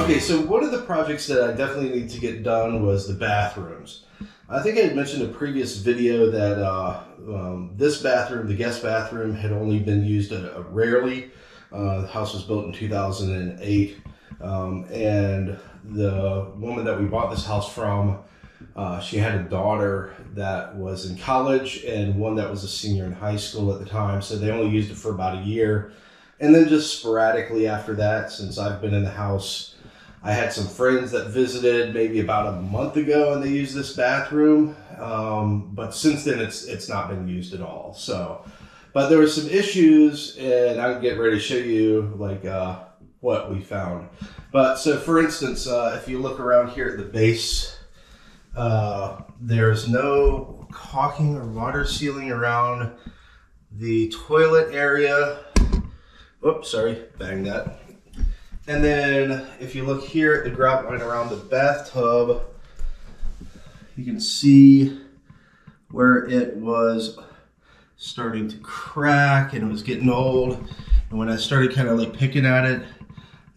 Okay, so one of the projects that I definitely need to get done was the bathrooms. I think I had mentioned in a previous video that this bathroom, the guest bathroom, had only been used rarely. The house was built in 2008, and the woman that we bought this house from, she had a daughter that was in college and one that was a senior in high school at the time, so they only used it for about a year. And then just sporadically after that, since I've been in the house, I had some friends that visited maybe about a month ago and they used this bathroom. But since then it's not been used at all. So, but there were some issues and I'll get ready to show you like what we found. But so for instance, if you look around here at the base, there's no caulking or water sealing around the toilet area. Oops, sorry, bang that. And then if you look here at the grout line around the bathtub, you can see where it was starting to crack and it was getting old. And when I started kind of like picking at it,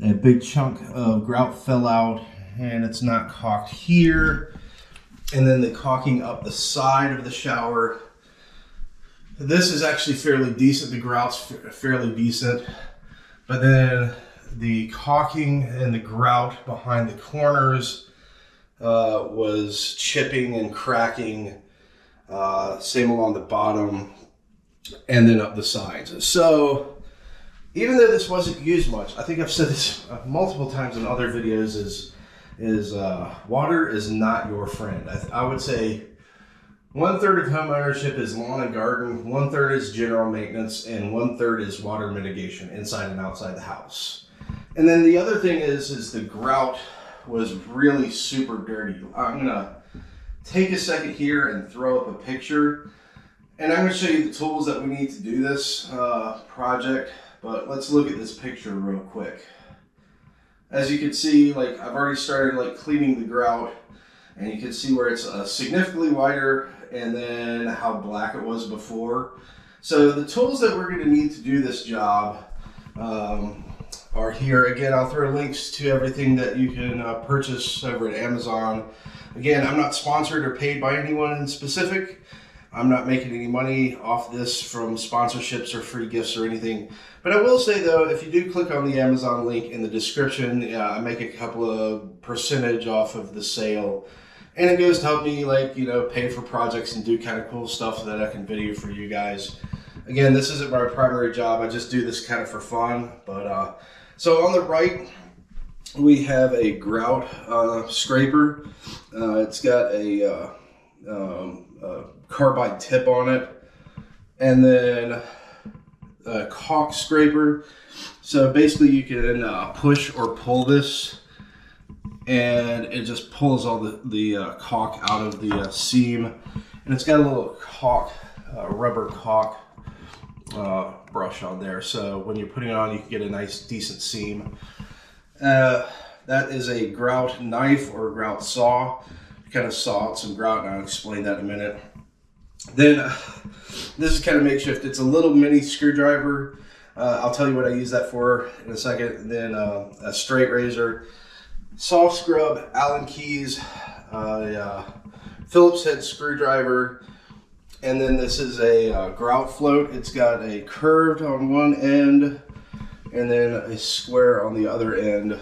a big chunk of grout fell out and it's not caulked here. And then the caulking up the side of the shower. This is actually fairly decent. The grout's fairly decent, but then the caulking and the grout behind the corners was chipping and cracking. Same along the bottom and then up the sides. So even though this wasn't used much, I think I've said this multiple times in other videos, is water is not your friend. I would say 1/3 of home ownership is lawn and garden, 1/3 is general maintenance, and 1/3 is water mitigation inside and outside the house. And then the other thing is the grout was really super dirty. I'm gonna take a second here and throw up a picture, and I'm gonna show you the tools that we need to do this project. But let's look at this picture real quick. As you can see, like I've already started like cleaning the grout, and you can see where it's significantly wider and then how black it was before. So the tools that we're going to need to do this job are here. Again, I'll throw links to everything that you can purchase over at Amazon. Again, I'm not sponsored or paid by anyone in specific. I'm not making any money off this from sponsorships or free gifts or anything. But I will say though, if you do click on the Amazon link in the description, I make a couple of percentage off of the sale. And it goes to help me, like, you know, pay for projects and do kind of cool stuff that I can video for you guys. Again, this isn't my primary job. I just do this kind of for fun. But so on the right, we have a grout scraper. It's got a carbide tip on it, and then a caulk scraper. So basically, you can push or pull this, and it just pulls all the caulk out of the seam. And it's got a little caulk, rubber caulk brush on there. So when you're putting it on, you can get a nice, decent seam. That is a grout knife or grout saw. You kind of saw out some grout, and I'll explain that in a minute. Then this is kind of makeshift. It's a little mini screwdriver. I'll tell you what I use that for in a second. And then a straight razor, soft scrub, Allen keys, Phillips head screwdriver, and then this is a grout float. It's got a curved on one end and then a square on the other end,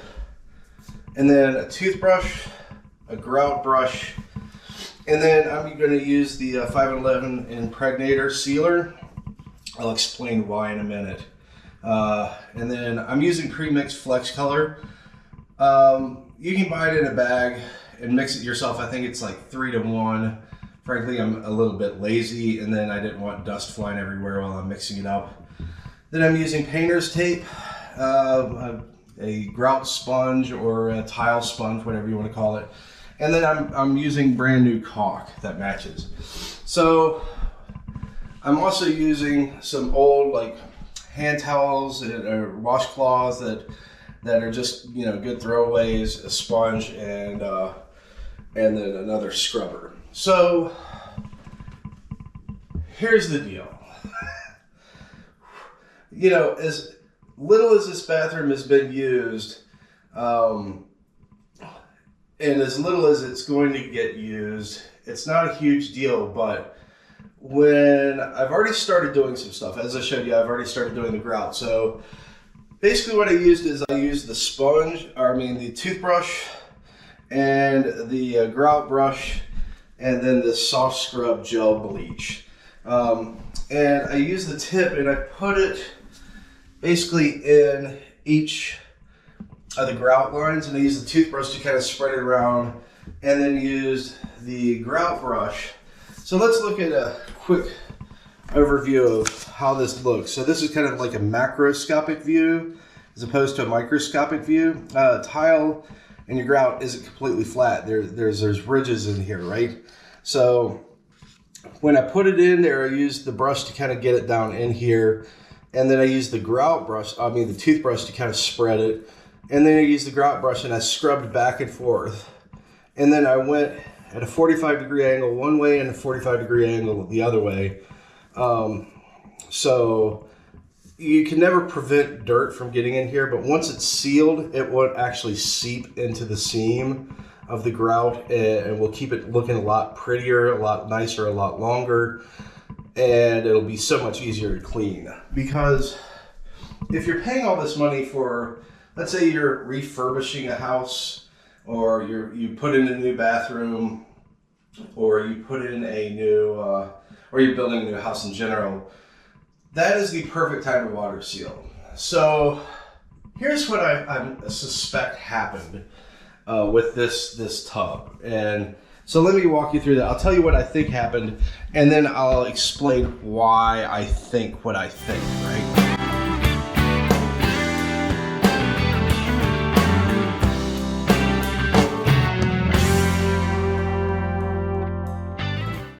and then a toothbrush, a grout brush, and then I'm going to use the 511 impregnator sealer. I'll explain why in a minute. And then I'm using pre-mixed flex color. You can buy it in a bag and mix it yourself. I think it's like 3-to-1. Frankly, I'm a little bit lazy, and then I didn't want dust flying everywhere while I'm mixing it up. Then I'm using painter's tape, a grout sponge or a tile sponge, whatever you want to call it. And then I'm using brand new caulk that matches. So I'm also using some old like hand towels or washcloths that are just, you know, good throwaways, a sponge, and then another scrubber. So here's the deal. You know, as little as this bathroom has been used, and as little as it's going to get used, it's not a huge deal. But when I've already started doing some stuff, as I showed you, I've already started doing the grout. So basically what I used is I used the sponge, or I mean the toothbrush, and the grout brush, and then this soft scrub gel bleach. And I used the tip and I put it basically in each of the grout lines, and I used the toothbrush to kind of spread it around, and then used the grout brush. So let's look at a quick overview of how this looks. So this is kind of like a macroscopic view as opposed to a microscopic view. Tile and your grout isn't completely flat. There's ridges in here, right? So when I put it in there, I used the brush to kind of get it down in here, and then I used the the toothbrush to kind of spread it, and then I used the grout brush and I scrubbed back and forth, and then I went at a 45-degree angle one way and a 45-degree angle the other way. So you can never prevent dirt from getting in here, but once it's sealed, it won't actually seep into the seam of the grout, and will keep it looking a lot prettier, a lot nicer, a lot longer, and it'll be so much easier to clean. Because if you're paying all this money for, let's say you're refurbishing a house, or you put in a new bathroom, or you put in a new, or you're building a new house in general, that is the perfect time to water seal. So here's what I suspect happened with this tub. And so let me walk you through that. I'll tell you what I think happened, and then I'll explain why I think what I think, right?